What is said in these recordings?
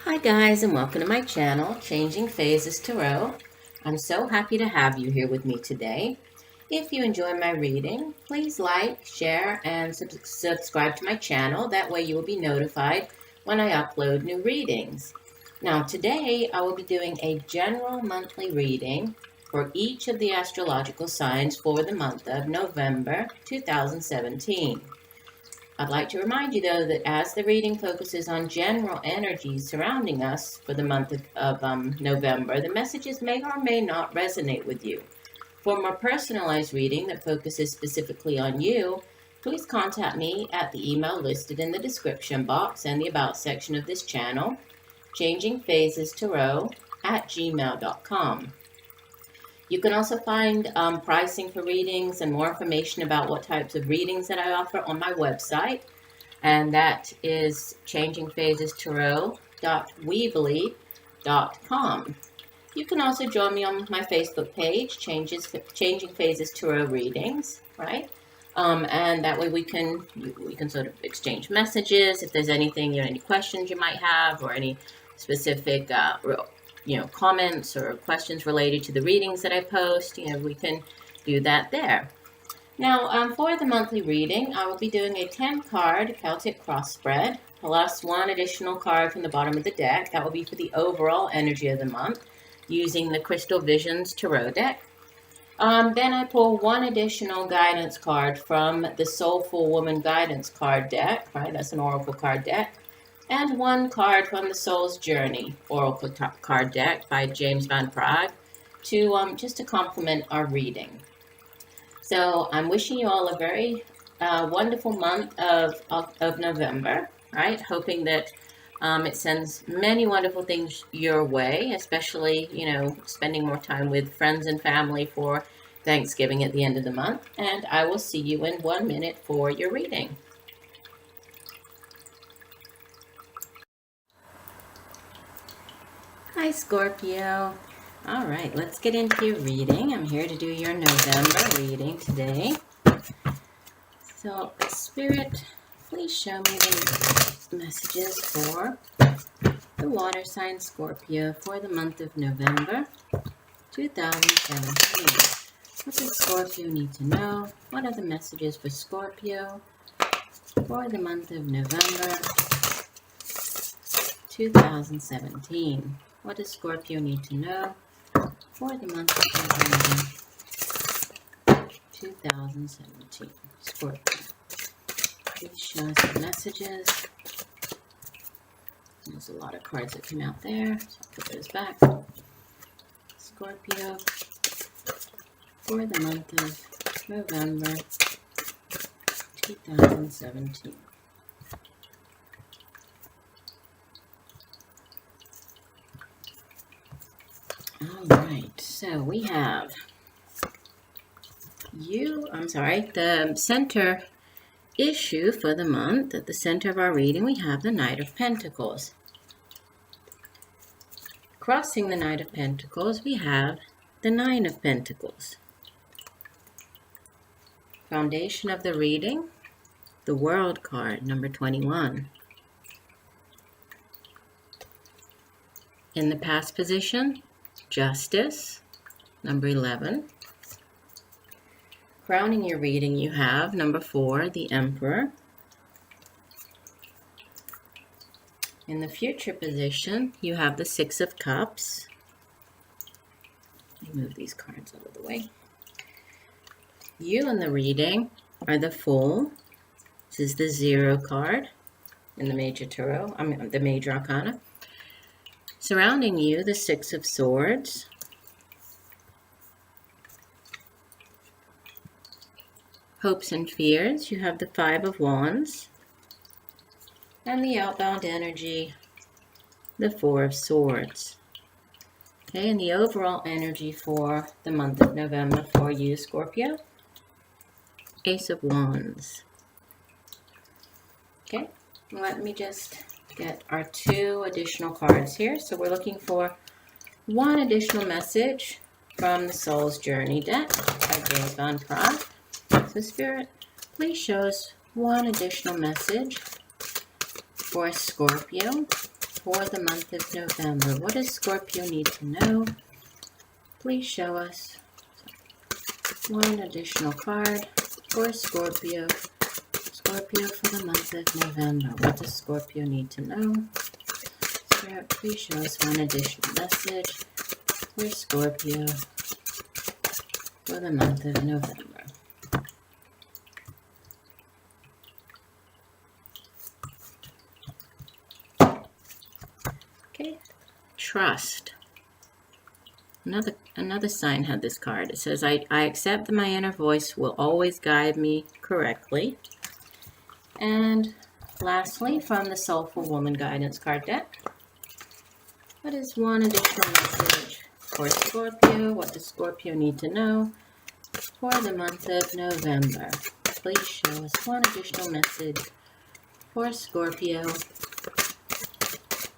Hi guys, and welcome to my channel, Changing Phases Tarot. I'm so happy to have you here with me today. If you enjoy my reading, please like, share, and subscribe to my channel. That way you will be notified when I upload new readings. Now today I will be doing a general monthly reading for each of the astrological signs for the month of November 2017. I'd like to remind you, though, that as the reading focuses on general energies surrounding us for the month of November, the messages may or may not resonate with you. For a more personalized reading that focuses specifically on you, please contact me at the email listed in the description box and the About section of this channel, changingphasestarot@gmail.com. You can also find pricing for readings and more information about what types of readings that I offer on my website, and that is changingphasestarot.weebly.com. You can also join me on my Facebook page, Changing Phases Tarot Readings, right? And that way we can sort of exchange messages if there's anything, any questions you might have, or any specific comments or questions related to the readings that I post. We can do that there. Now, for the monthly reading, I will be doing a 10-card Celtic cross spread, plus one additional card from the bottom of the deck. That will be for the overall energy of the month, using the Crystal Visions Tarot deck. Then I pull one additional guidance card from the Soulful Woman Guidance card deck, right? That's an oracle card deck. And one card from the Soul's Journey Oracle card deck by James Van Praagh just to complement our reading. So I'm wishing you all a very wonderful month of November, right? Hoping that it sends many wonderful things your way, especially, spending more time with friends and family for Thanksgiving at the end of the month. And I will see you in 1 minute for your reading. Hi, Scorpio. All right, let's get into your reading. I'm here to do your November reading today. So, Spirit, please show me the messages for the water sign Scorpio for the month of November 2017. What does Scorpio need to know? What are the messages for Scorpio for the month of November 2017? What does Scorpio need to know for the month of November 2017? Scorpio, please show us the messages. There's a lot of cards that came out there, so I'll put those back. Scorpio, for the month of November 2017. All right, so we have the center issue for the month. At the center of our reading, we have the Knight of Pentacles. Crossing the Knight of Pentacles, we have the Nine of Pentacles. Foundation of the reading, the World card, number 21. In the past position, Justice, number 11. Crowning your reading, you have number 4, the Emperor. In the future position, you have the Six of Cups. Let me move these cards out of the way. You in the reading are the Fool. This is the 0 card in the Major Tarot, the Major Arcana. Surrounding you, the Six of Swords. Hopes and fears, you have the 5 of Wands. And the outbound energy, the 4 of Swords. Okay, and the overall energy for the month of November for you, Scorpio, Ace of Wands. Okay, let me just get our 2 additional cards here. So we're looking for one additional message from the Soul's Journey deck by James Van Praagh. So Spirit, please show us one additional message for Scorpio for the month of November. What does Scorpio need to know? Please show us one additional card for Scorpio. Scorpio for the month of November. What does Scorpio need to know? Spirit, please show us one additional message for Scorpio for the month of November. Okay, trust. Another sign had this card. It says, I accept that my inner voice will always guide me correctly. And lastly, from the Soulful Woman Guidance card deck, what is one additional message for Scorpio? What does Scorpio need to know for the month of November? Please show us one additional message for Scorpio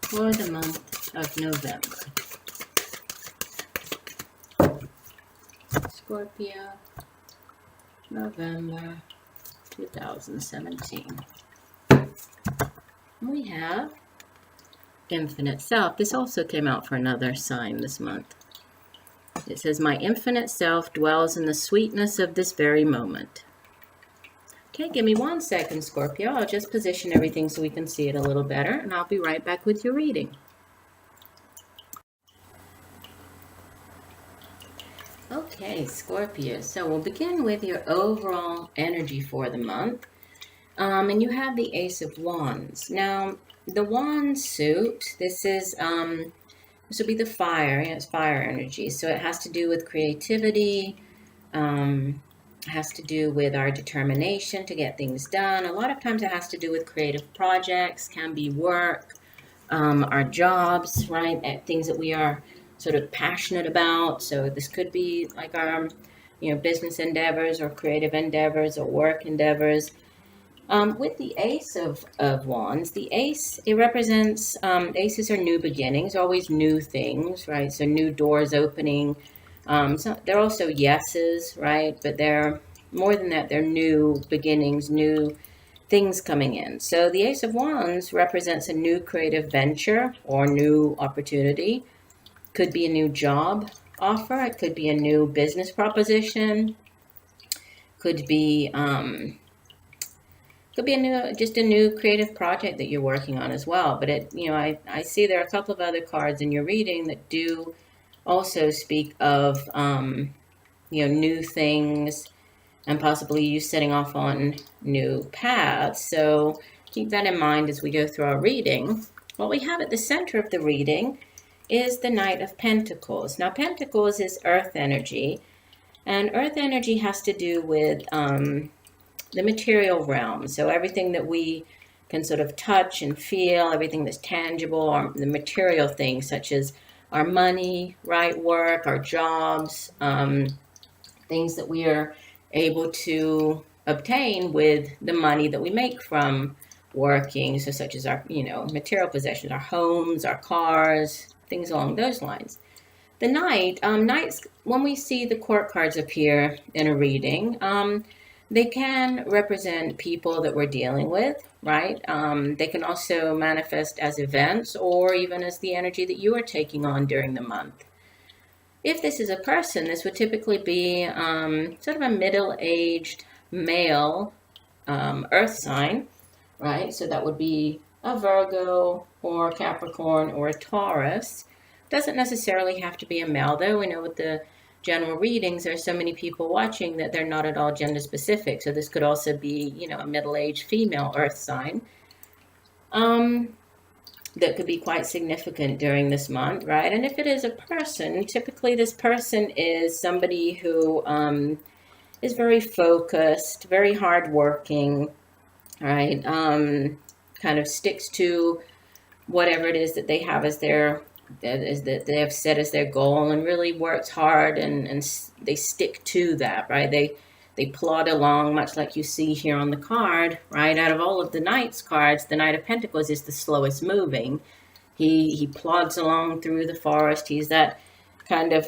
for the month of November. Scorpio, November 2017. We have Infinite Self. This also came out for another sign this month. It says, my infinite self dwells in the sweetness of this very moment. Okay, give me 1 second, Scorpio. I'll just position everything so we can see it a little better, and I'll be right back with your reading. Okay, Scorpio. So we'll begin with your overall energy for the month. And you have the Ace of Wands. Now, the Wand suit, this will be the fire. It's fire energy. So it has to do with creativity, has to do with our determination to get things done. A lot of times it has to do with creative projects, can be work, our jobs, right? Things that we are sort of passionate about. So this could be like our, business endeavors or creative endeavors or work endeavors. With the Ace of Wands, the Ace, it represents, aces are new beginnings, always new things, right? So new doors opening. So they're also yeses, right? But they're more than that, they're new beginnings, new things coming in. So the Ace of Wands represents a new creative venture or new opportunity. Could be a new job offer. It could be a new business proposition. Could be a new creative project that you're working on as well. But I see there are a couple of other cards in your reading that do also speak of new things and possibly you setting off on new paths. So keep that in mind as we go through our reading. What we have at the center of the reading is the Knight of Pentacles. Now, Pentacles is earth energy, and earth energy has to do with the material realm. So everything that we can sort of touch and feel, everything that's tangible, or the material things such as our money, right, work, our jobs, things that we are able to obtain with the money that we make from working, so such as our, material possessions, our homes, our cars, things along those lines. The Knight, Knights, when we see the court cards appear in a reading, they can represent people that we're dealing with, right? They can also manifest as events or even as the energy that you are taking on during the month. If this is a person, this would typically be sort of a middle-aged male earth sign, right? So that would be a Virgo or Capricorn or a Taurus. Doesn't necessarily have to be a male, though. We know with the general readings, there's so many people watching that they're not at all gender specific. So this could also be, a middle-aged female earth sign that could be quite significant during this month, right? And if it is a person, typically this person is somebody who is very focused, very hardworking, right? Kind of sticks to whatever it is that they have as that they have set as their goal and really works hard and they stick to that, right? They plod along, much like you see here on the card, right? Out of all of the Knight's cards, the Knight of Pentacles is the slowest moving. He plods along through the forest. He's that kind of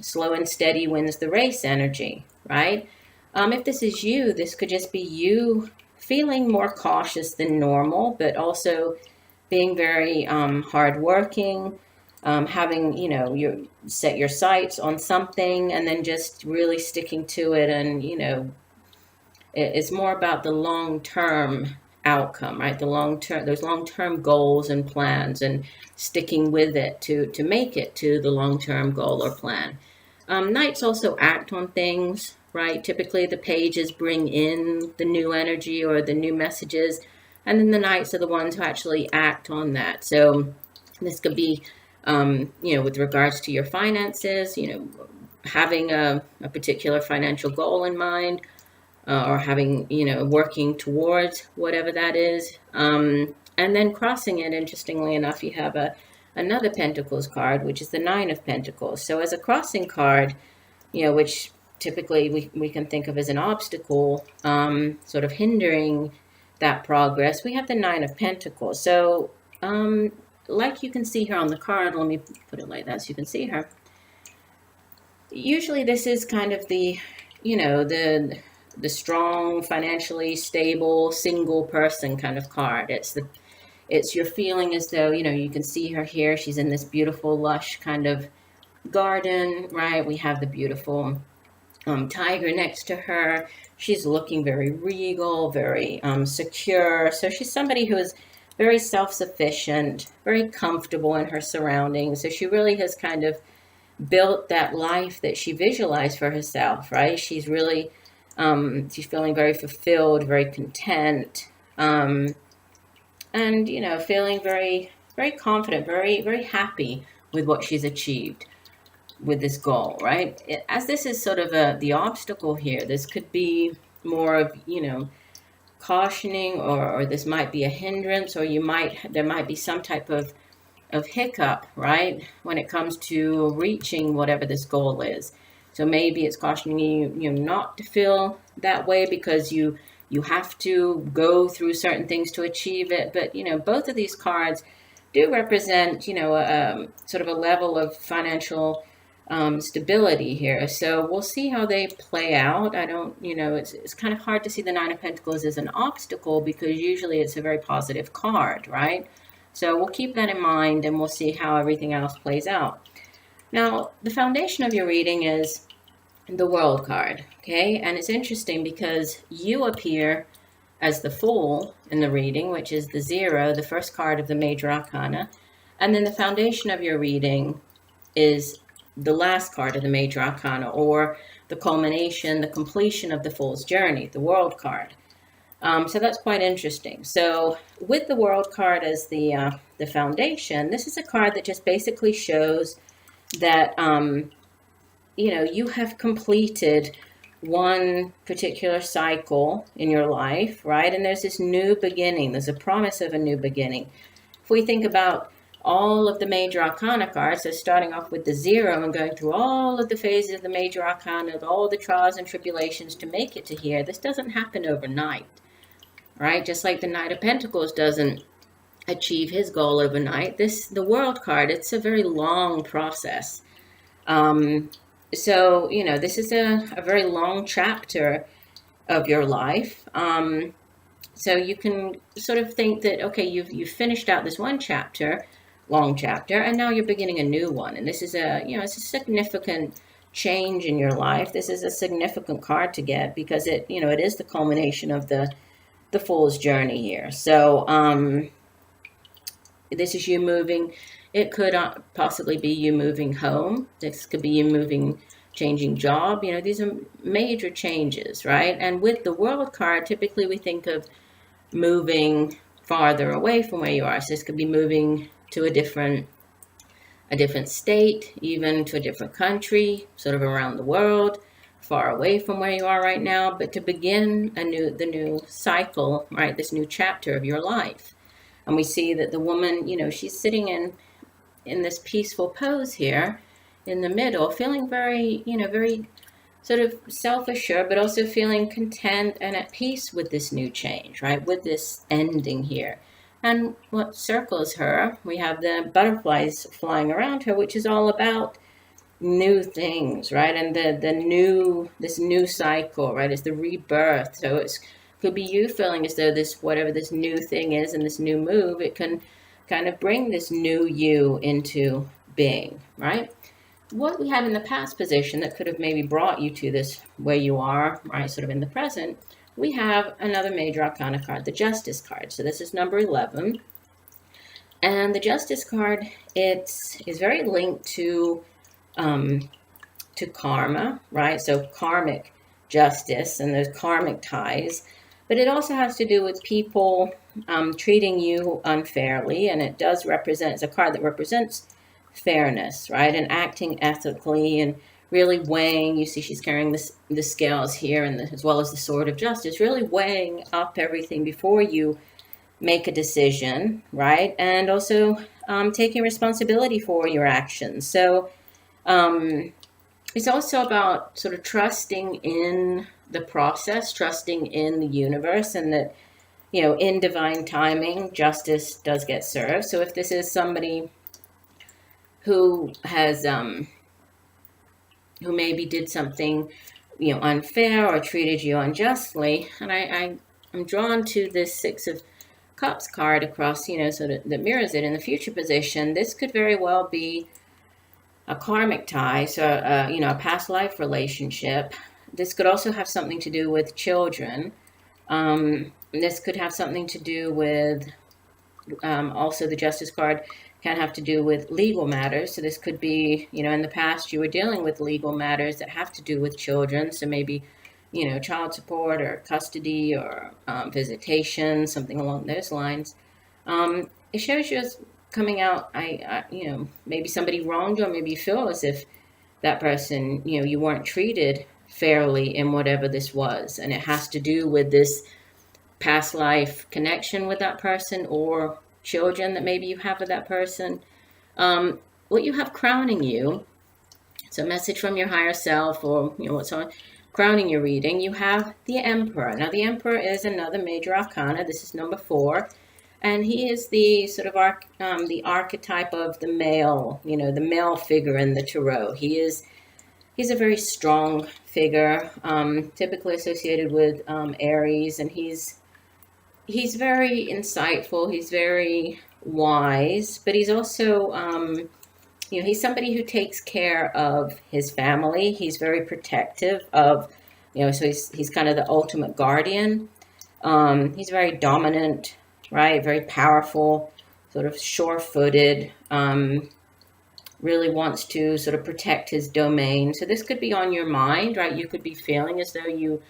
slow and steady wins the race energy, right? If this is you, this could just be you feeling more cautious than normal, but also being very hardworking, having, you set your sights on something and then just really sticking to it. And, it's more about the long-term outcome, right? Those long-term goals and plans, and sticking with it to make it to the long-term goal or plan. Knights also act on things, right? Typically the pages bring in the new energy or the new messages, and then the knights are the ones who actually act on that. So this could be, with regards to your finances, having a particular financial goal in mind, or having, working towards whatever that is. And then crossing it, interestingly enough, you have another Pentacles card, which is the Nine of Pentacles. So as a crossing card, which typically we can think of as an obstacle, sort of hindering that progress, we have the Nine of Pentacles. So like you can see here on the card, let me put it like that so you can see her. Usually this is kind of the, the strong, financially stable, single person kind of card. It's you're feeling as though, you can see her here. She's in this beautiful, lush kind of garden, right? We have the beautiful tiger next to her. She's looking very regal, very secure. So she's somebody who is very self-sufficient, very comfortable in her surroundings. So she really has kind of built that life that she visualized for herself, right? She's really, she's feeling very fulfilled, very content, and, feeling very, very confident, very, very happy with what she's achieved with this goal, right? As this is sort of the obstacle here, this could be more of, cautioning, or this might be a hindrance, or there might be some type of hiccup, right, when it comes to reaching whatever this goal is. So maybe it's cautioning you, not to feel that way because you have to go through certain things to achieve it. But, both of these cards do represent, sort of a level of financial stability here. So we'll see how they play out. I don't, it's kind of hard to see the Nine of Pentacles as an obstacle because usually it's a very positive card, right? So we'll keep that in mind and we'll see how everything else plays out. Now, the foundation of your reading is the World card, okay? And it's interesting because you appear as the Fool in the reading, which is the 0, the first card of the Major Arcana. And then the foundation of your reading is the last card of the Major Arcana, or the culmination, the completion of the Fool's journey, the World card. So that's quite interesting. So with the World card as the foundation, this is a card that just basically shows that, you have completed one particular cycle in your life, right? And there's this new beginning. There's a promise of a new beginning. If we think about all of the Major Arcana cards, so starting off with the 0 and going through all of the phases of the Major Arcana, all the trials and tribulations to make it to here, this doesn't happen overnight. Right? Just like the Knight of Pentacles doesn't achieve his goal overnight. The World card, it's a very long process. So, this is a very long chapter of your life. So you can sort of think that, okay, you've finished out this one chapter, long chapter, and now you're beginning a new one. And this is it's a significant change in your life. This is a significant card to get because it is the culmination of the Fool's journey here. So this is you moving. It could possibly be you moving home. This could be you changing job. These are major changes, right? And with the World card, typically we think of moving farther away from where you are. So this could be moving to a different state, even to a different country, sort of around the world, far away from where you are right now, but to begin the new cycle, right? This new chapter of your life. And we see that the woman, she's sitting in this peaceful pose here in the middle, feeling very, very sort of self-assured, but also feeling content and at peace with this new change, right? With this ending here. And what circles her, we have the butterflies flying around her, which is all about new things, right? And this new cycle, right? It's the rebirth. So could be you feeling as though whatever this new thing is and this new move, it can kind of bring this new you into being, right? What we have in the past position that could have maybe brought you to this where you are, right, sort of in the present, we have another major arcana card, the Justice card. So this is number 11. And the Justice card, it is very linked to karma, right? So karmic justice and those karmic ties. But it also has to do with people treating you unfairly. And it does represent, it's a card that represents fairness, right? And acting ethically and really weighing. You see she's carrying the scales here, and as well as the sword of justice, really weighing up everything before you make a decision, right? And also taking responsibility for your actions. So it's also about sort of trusting in the process, trusting in the universe, and that, you know, in divine timing, justice does get served. So if this is somebody who has, who maybe did something, you know, unfair or treated you unjustly, and I'm drawn to this Six of Cups card across, you know, so that mirrors it in the future position. This could very well be a karmic tie, so you know, a past life relationship. This could also have something to do with children. This could have something to do with also the Justice card can have to do with legal matters. So this could be, you know, in the past you were dealing with legal matters that have to do with children. So maybe, you know, child support or custody or visitation, something along those lines. It shows you as coming out, you know, maybe somebody wronged you, or maybe you feel as if that person, you know, you weren't treated fairly in whatever this was. And it has to do with this past life connection with that person, or children that maybe you have with that person. What you have crowning you, so a message from your higher self, or, you know, what's on crowning your reading, you have the Emperor. Now, the Emperor is another major arcana. This is number 4. And he is the sort of the archetype of the male, you know, the male figure in the tarot. He's a very strong figure, typically associated with Aries, and he's very insightful. He's very wise, but he's also, you know, he's somebody who takes care of his family. He's very protective of, you know, so he's kind of the ultimate guardian. He's very dominant, right? Very powerful, sort of sure-footed, really wants to sort of protect his domain. So this could be on your mind, right? You could be feeling as though you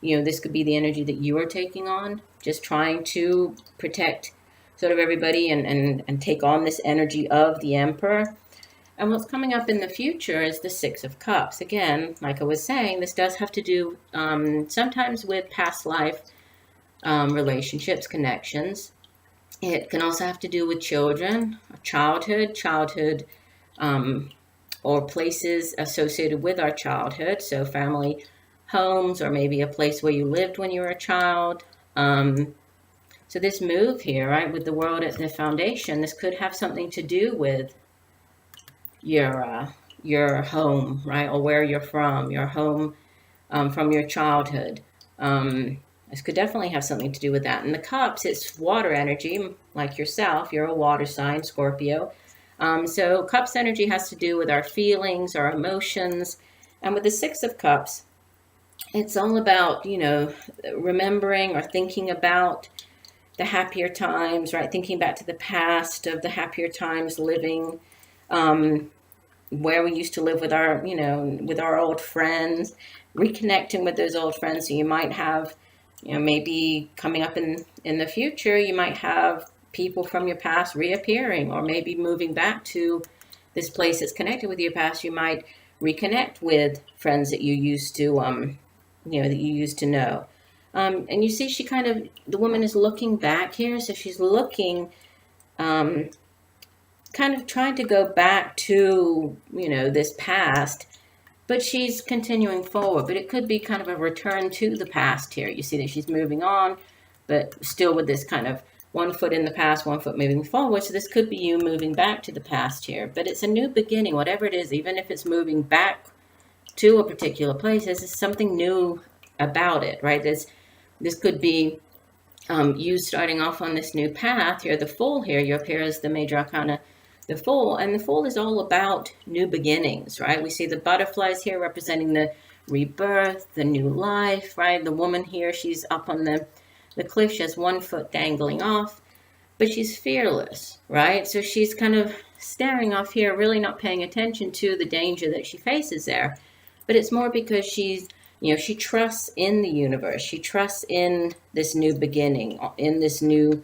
know, this could be the energy that you are taking on, just trying to protect sort of everybody and take on this energy of the Emperor. And what's coming up in the future is the Six of Cups. Again, like I was saying, this does have to do sometimes with past life relationships, connections. It can also have to do with children, childhood, or places associated with our childhood. So family homes, or maybe a place where you lived when you were a child. So this move here, right, with the world at the foundation, this could have something to do with your home, right, or where you're from, your home from your childhood. This could definitely have something to do with that. And the cups, it's water energy, like yourself. You're a water sign, Scorpio. So cups energy has to do with our feelings, our emotions. And with the Six of Cups, it's all about, you know, remembering or thinking about the happier times, right? Thinking back to the past of the happier times, living where we used to live with our, you know, with our old friends, reconnecting with those old friends. So you might have, you know, maybe coming up in the future, you might have people from your past reappearing, or maybe moving back to this place that's connected with your past. You might reconnect with friends that you used to, you know, that you used to know. And you see, she kind of, the woman is looking back here. So she's looking, kind of trying to go back to, you know, this past, but she's continuing forward. But it could be kind of a return to the past here. You see that she's moving on, but still with this kind of one foot in the past, one foot moving forward. So this could be you moving back to the past here. But it's a new beginning, whatever it is, even if it's moving back to a particular place, there's something new about it, right? This could be you starting off on this new path. You're the Fool here. You appear as the major arcana, the Fool. And the Fool is all about new beginnings, right? We see the butterflies here representing the rebirth, the new life, right? The woman here, she's up on the cliff. She has one foot dangling off, but she's fearless, right? So she's kind of staring off here, really not paying attention to the danger that she faces there. But it's more because she's, she trusts in the universe. She trusts in this new beginning, in this new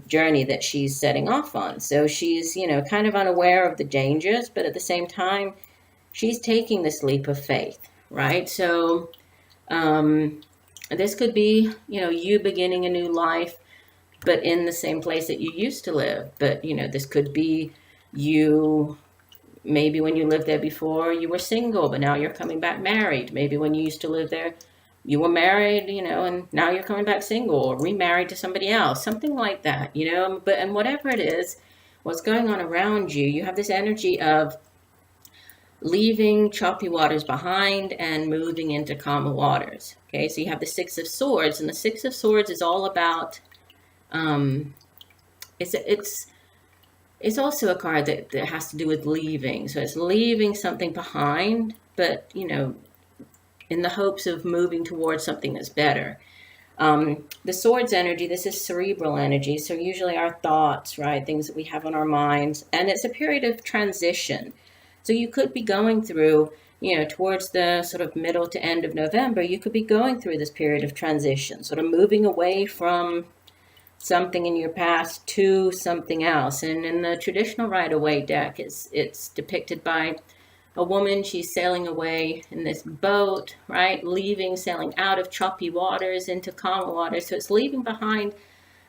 journey that she's setting off on. So she's, kind of unaware of the dangers, but at the same time, she's taking this leap of faith, right? So this could be, you beginning a new life, but in the same place that you used to live. But, this could be you, maybe when you lived there before, you were single, but now you're coming back married. Maybe when you used to live there, you were married, and now you're coming back single or remarried to somebody else, something like that, But, and whatever it is, what's going on around you, you have this energy of leaving choppy waters behind and moving into calmer waters. Okay, so you have the Six of Swords, and the Six of Swords is all about, it's also a card that has to do with leaving. So it's leaving something behind, but, in the hopes of moving towards something that's better. The Swords energy, this is cerebral energy. So usually our thoughts, right? Things that we have on our minds. And it's a period of transition. So you could be going through, towards the sort of middle to end of November, you could be going through this period of transition, sort of moving away from something in your past to something else. And in the traditional Rider-Waite deck, it's depicted by a woman. She's sailing away in this boat, right? Sailing out of choppy waters into calmer waters. So it's leaving behind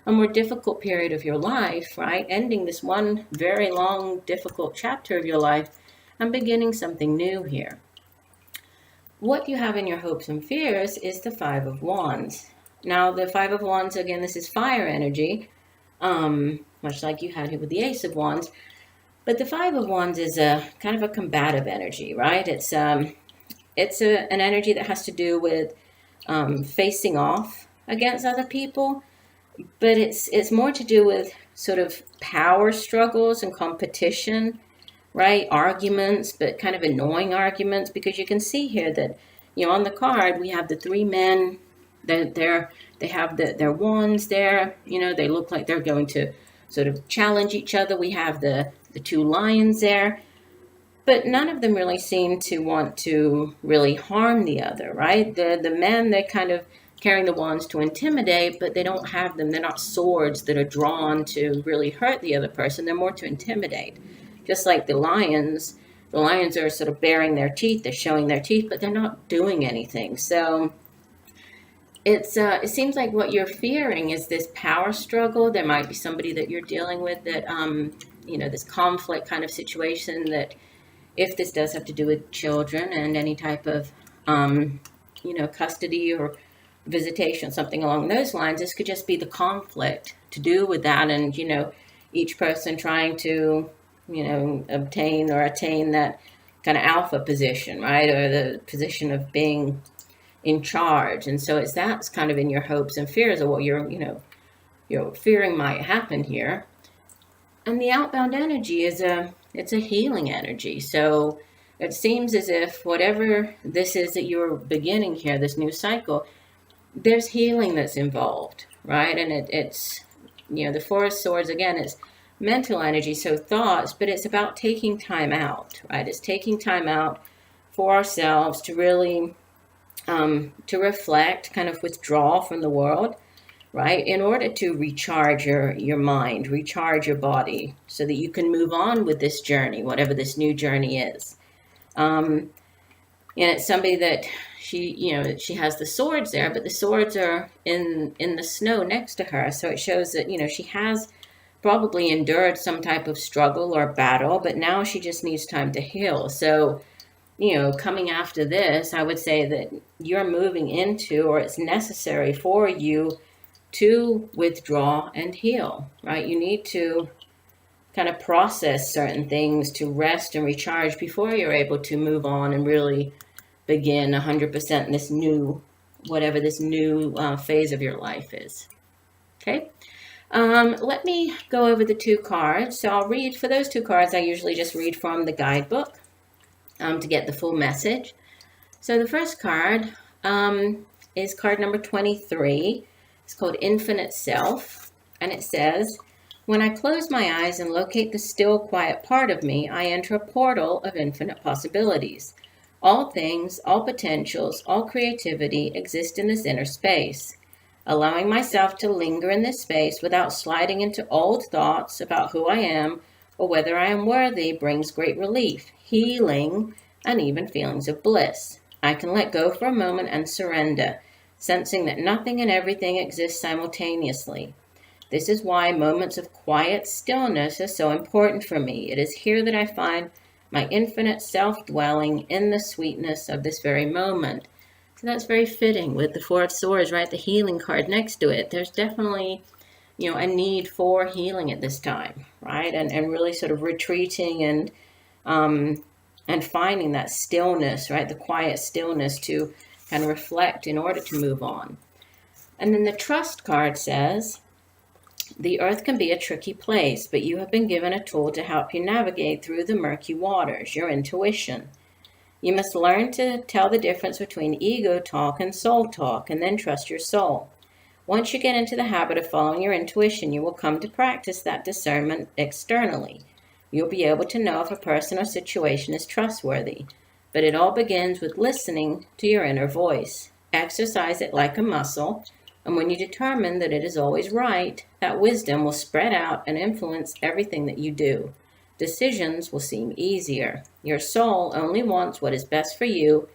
a more difficult period of your life, right? Ending this one very long, difficult chapter of your life and beginning something new here. What you have in your hopes and fears is the Five of Wands. Now, the Five of Wands, again, this is fire energy, much like you had here with the Ace of Wands. But the Five of Wands is a kind of a combative energy, right? It's an energy that has to do with facing off against other people, but it's more to do with sort of power struggles and competition, right? Arguments, but kind of annoying arguments, because you can see here that, on the card, we have the three men. They have their wands there. They look like they're going to sort of challenge each other. We have the two lions there, but none of them really seem to want to really harm the other, right? The men, they're kind of carrying the wands to intimidate, but they don't have them. They're not swords that are drawn to really hurt the other person. They're more to intimidate. Just like the lions are sort of baring their teeth. They're showing their teeth, but they're not doing anything. So it seems like what you're fearing is this power struggle. There might be somebody that you're dealing with that, this conflict kind of situation, that if this does have to do with children and any type of, custody or visitation, something along those lines, this could just be the conflict to do with that. And, each person trying to, obtain or attain that kind of alpha position, right? Or the position of being in charge. And so that's kind of in your hopes and fears of what you're fearing might happen here. And the outbound energy it's a healing energy. So it seems as if whatever this is that you're beginning here, this new cycle, there's healing that's involved, right? And it's the Four of Swords, again, it's mental energy, so thoughts, but it's about taking time out, right? It's taking time out for ourselves to really to reflect, kind of withdraw from the world, right? In order to recharge your mind, recharge your body, so that you can move on with this journey, whatever this new journey is. And it's somebody that she has the swords there, but the swords are in the snow next to her. So it shows that, she has probably endured some type of struggle or battle, but now she just needs time to heal. So, coming after this, I would say that you're moving into, or it's necessary for you to withdraw and heal, right? You need to kind of process certain things, to rest and recharge before you're able to move on and really begin 100% in this new, whatever this new phase of your life is. Okay. Let me go over the 2 cards. So I'll read, for those 2 cards, I usually just read from the guidebook to get the full message. So the first card is card number 23. It's called Infinite Self. And it says, when I close my eyes and locate the still, quiet part of me, I enter a portal of infinite possibilities. All things, all potentials, all creativity exist in this inner space. Allowing myself to linger in this space without sliding into old thoughts about who I am or whether I am worthy brings great relief, healing, and even feelings of bliss. I can let go for a moment and surrender, sensing that nothing and everything exists simultaneously. This is why moments of quiet stillness are so important for me. It is here that I find my infinite self-dwelling in the sweetness of this very moment. So that's very fitting with the 4 of Swords, right? The healing card next to it. There's definitely, a need for healing at this time, right? And really sort of retreating and finding that stillness, right? The quiet stillness to kind of reflect in order to move on. And then the Trust card says, the earth can be a tricky place, but you have been given a tool to help you navigate through the murky waters, your intuition. You must learn to tell the difference between ego talk and soul talk, and then trust your soul. Once you get into the habit of following your intuition, you will come to practice that discernment externally. You'll be able to know if a person or situation is trustworthy, but it all begins with listening to your inner voice. Exercise it like a muscle, and when you determine that it is always right, that wisdom will spread out and influence everything that you do. Decisions will seem easier. Your soul only wants what is best for you,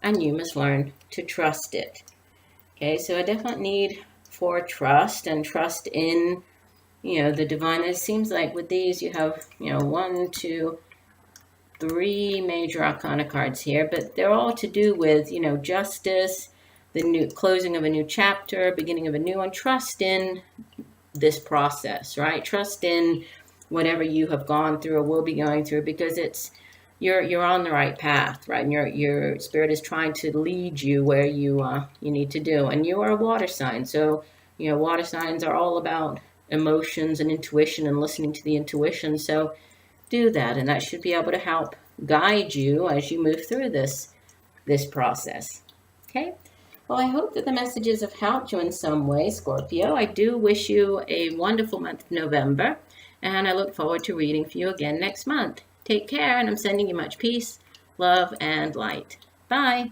and you must learn to trust it. Okay, so a definite need for trust and trust in, the divine. It seems like with these you have, 1, 2, 3 major arcana cards here, but they're all to do with, justice, the new closing of a new chapter, beginning of a new one. Trust in this process, right? Trust in whatever you have gone through or will be going through, because you're on the right path, right? And your spirit is trying to lead you where you need to do. And you are a water sign, so water signs are all about emotions and intuition and listening to the intuition. So do that, and that should be able to help guide you as you move through this process. Okay. Well, I hope that the messages have helped you in some way, Scorpio. I do wish you a wonderful month of November, and I look forward to reading for you again next month. Take care, and I'm sending you much peace, love, and light. Bye.